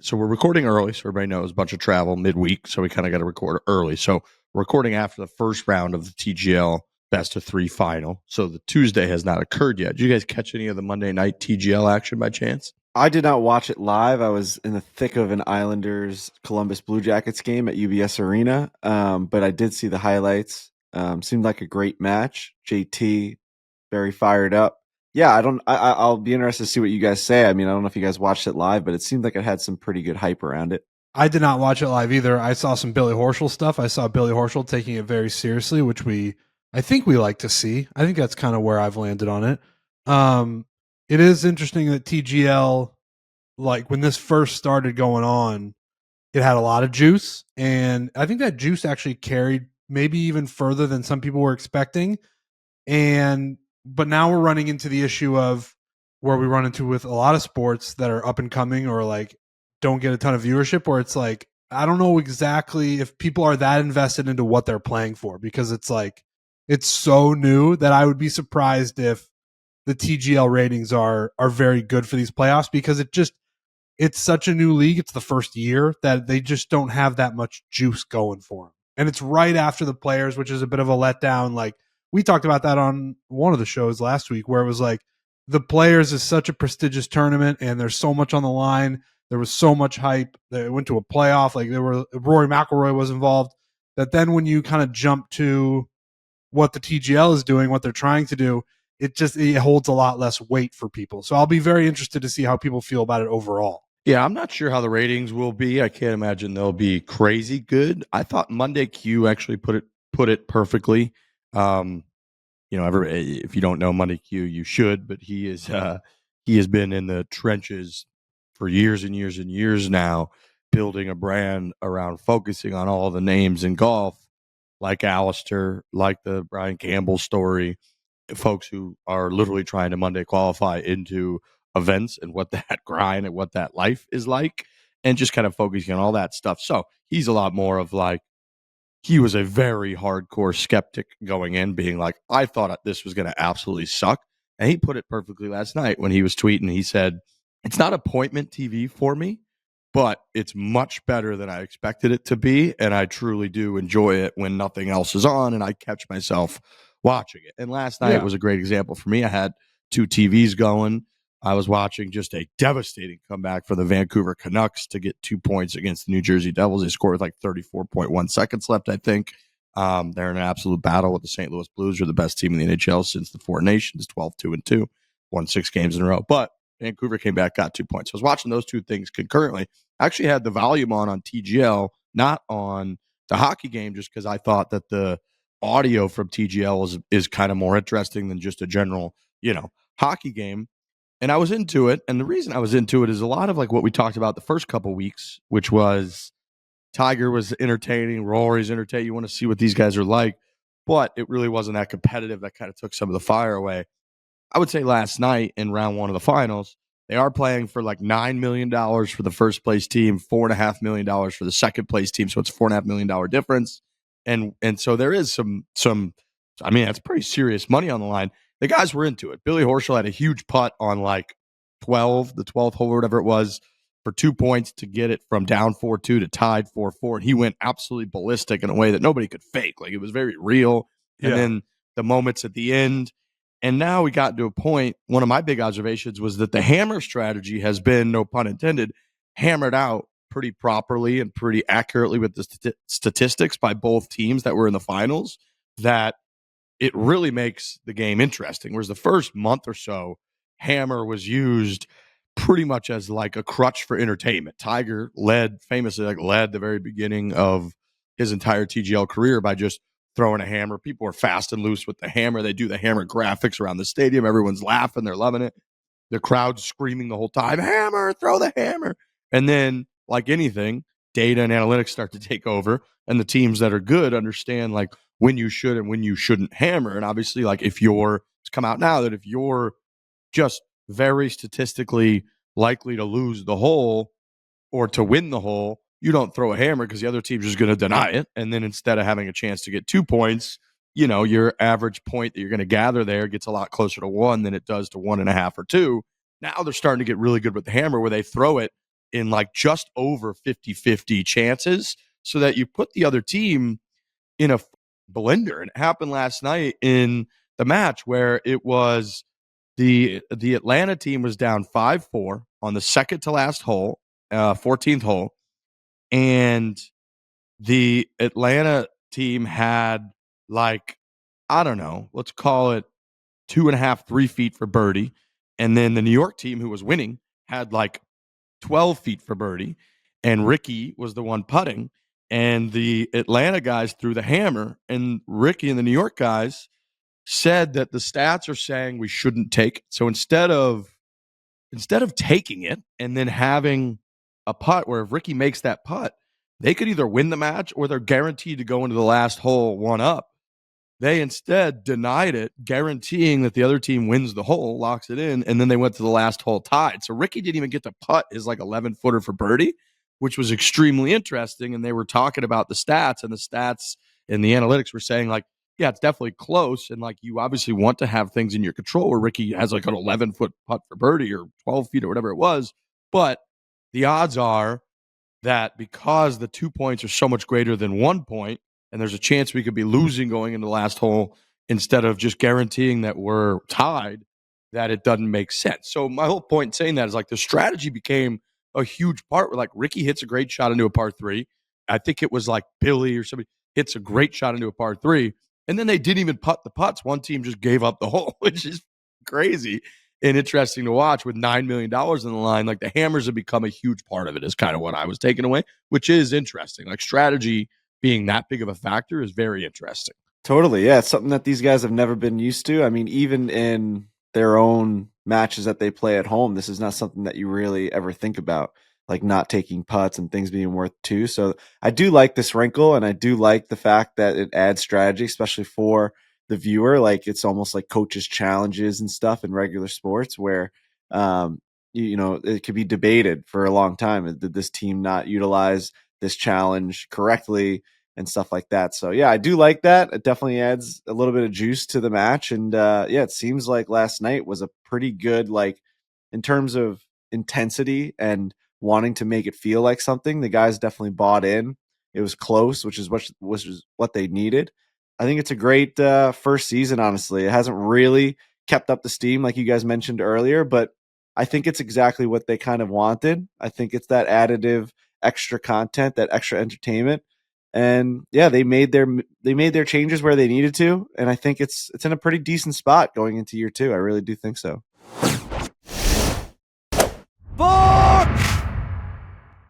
So we're recording early, so everybody knows a bunch of travel midweek, so we kind of got to record early. So we're recording after the first round of the TGL best of three final. So the Tuesday has not occurred yet. Did you guys catch any of the Monday night TGL action by chance? I did not watch it live. I was in the thick of an Islanders Columbus Blue Jackets game at UBS Arena, but I did see the highlights. Seemed like a great match. JT very fired up. Yeah, I'll be interested to see what you guys say. I mean, I don't know if you guys watched it live, but it seemed like it had some pretty good hype around it. I did not watch it live either. I saw some Billy Horschel stuff. I saw Billy Horschel taking it very seriously, which I think we like to see. I think that's kind of where I've landed on it. It is interesting that TGL, like when this first started going on, it had a lot of juice, and I think that juice actually carried maybe even further than some people were expecting. But now we're running into the issue of where we run into with a lot of sports that are up and coming or like don't get a ton of viewership, where it's like, I don't know exactly if people are that invested into what they're playing for, because it's like, it's so new that I would be surprised if the TGL ratings are very good for these playoffs, because it's such a new league. It's the first year that they just don't have that much juice going for them. And it's right after the players, which is a bit of a letdown. Like we talked about that on one of the shows last week, where it was like the players is such a prestigious tournament and there's so much on the line. There was so much hype that it went to a playoff. Like Rory McIlroy was involved, that then when you kind of jump to what the TGL is doing, what they're trying to do, it holds a lot less weight for people. So I'll be very interested to see how people feel about it overall. Yeah, I'm not sure how the ratings will be. I can't imagine they'll be crazy good. I thought Monday Q actually put it perfectly. If you don't know Monday Q, you should. But he has been in the trenches for years and years and years now, building a brand around focusing on all the names in golf, like Alistair, like the Brian Campbell story, folks who are literally trying to Monday qualify into events and what that grind and what that life is like, and just kind of focusing on all that stuff. So he's a lot more of like, he was a very hardcore skeptic going in, being like, I thought this was going to absolutely suck. And he put it perfectly last night when he was tweeting. He said, it's not appointment TV for me, but it's much better than I expected it to be. And I truly do enjoy it when nothing else is on and I catch myself watching it. And last night was a great example for me. I had two TVs going. I was watching just a devastating comeback for the Vancouver Canucks to get 2 points against the New Jersey Devils. They scored with like 34.1 seconds left, I think. They're in an absolute battle with the St. Louis Blues, who are the best team in the NHL since the Four Nations, 12-2-2, won 6 games in a row. But Vancouver came back, got 2 points. So I was watching those two things concurrently. I actually had the volume on TGL, not on the hockey game, just because I thought that the audio from TGL is kind of more interesting than just a general, hockey game. And I was into it. And the reason I was into it is a lot of like what we talked about the first couple weeks, which was Tiger was entertaining, Rory's entertaining. You want to see what these guys are like. But it really wasn't that competitive. That kind of took some of the fire away. I would say last night in round one of the finals, they are playing for like $9 million for the first place team, $4.5 million for the second place team. So it's a $4.5 million difference. And so there is some, I mean, that's pretty serious money on the line. The guys were into it. Billy Horschel had a huge putt on like the 12th hole or whatever it was, for 2 points to get it from down 4-2 to tied 4-4. And he went absolutely ballistic in a way that nobody could fake. Like, it was very real. And then the moments at the end. And now we got to a point, one of my big observations was that the hammer strategy has been, no pun intended, hammered out pretty properly and pretty accurately with the statistics by both teams that were in the finals, that it really makes the game interesting. Whereas the first month or so, hammer was used pretty much as like a crutch for entertainment. Tiger famously led the very beginning of his entire TGL career by just throwing a hammer. People are fast and loose with the hammer. They do the hammer graphics around the stadium. Everyone's laughing. They're loving it. The crowd's screaming the whole time, hammer, throw the hammer. And then, like anything, data and analytics start to take over. And the teams that are good understand like when you should and when you shouldn't hammer. And obviously, like it's come out now that if you're just very statistically likely to lose the hole or to win the hole, you don't throw a hammer because the other team's just going to deny it. And then instead of having a chance to get 2 points, your average point that you're going to gather there gets a lot closer to 1 than it does to 1.5 or 2. Now they're starting to get really good with the hammer, where they throw it in like just over 50-50 chances so that you put the other team in a blender. And it happened last night in the match where it was the Atlanta team was down 5-4 on the second to last hole, 14th hole, and the Atlanta team had like, I don't know, let's call it 2.5, 3 feet for birdie. And then the New York team, who was winning, had like 12 feet for birdie. And Ricky was the one putting. And the Atlanta guys threw the hammer. And Ricky and the New York guys said that the stats are saying we shouldn't take it. So instead of taking it and then having a putt where if Ricky makes that putt, they could either win the match or they're guaranteed to go into the last hole one up. They instead denied it, guaranteeing that the other team wins the hole, locks it in, and then they went to the last hole tied. So Ricky didn't even get to putt his like 11-footer for birdie, which was extremely interesting. And they were talking about the stats, and the stats and the analytics were saying like, yeah, it's definitely close. And like, you obviously want to have things in your control where Ricky has like an 11-foot putt for birdie or 12 feet or whatever it was. But the odds are that because the 2 points are so much greater than 1 point, and there's a chance we could be losing going into the last hole instead of just guaranteeing that we're tied, that it doesn't make sense. So my whole point in saying that is like the strategy became a huge part where like Ricky hits a great shot into a par three. I think it was like Billy or somebody hits a great shot into a par three. And then they didn't even putt the putts. One team just gave up the hole, which is crazy and interesting to watch with $9 million in the line. Like the hammers have become a huge part of it is kind of what I was taking away, which is interesting. Like strategy being that big of a factor is very interesting. Totally. Yeah. It's something that these guys have never been used to. I mean, even in their own matches that they play at home, this is not something that you really ever think about, like not taking putts and things being worth two. So I do like this wrinkle, and I do like the fact that it adds strategy, especially for the viewer. Like it's almost like coaches' challenges and stuff in regular sports where, you know, it could be debated for a long time. Did this team not utilize this challenge correctly? And stuff like that. So yeah, I do like that. It definitely adds a little bit of juice to the match. And yeah, it seems like last night was a pretty good, like in terms of intensity and wanting to make it feel like something. The guys definitely bought in. It was close, which is what they needed. I think it's a great first season. Honestly, it hasn't really kept up the steam like you guys mentioned earlier, but I think it's exactly what they kind of wanted. I think it's that additive extra content, that extra entertainment. And yeah, they made their changes where they needed to, and I think it's in a pretty decent spot going into year two. I really do think so. Fore!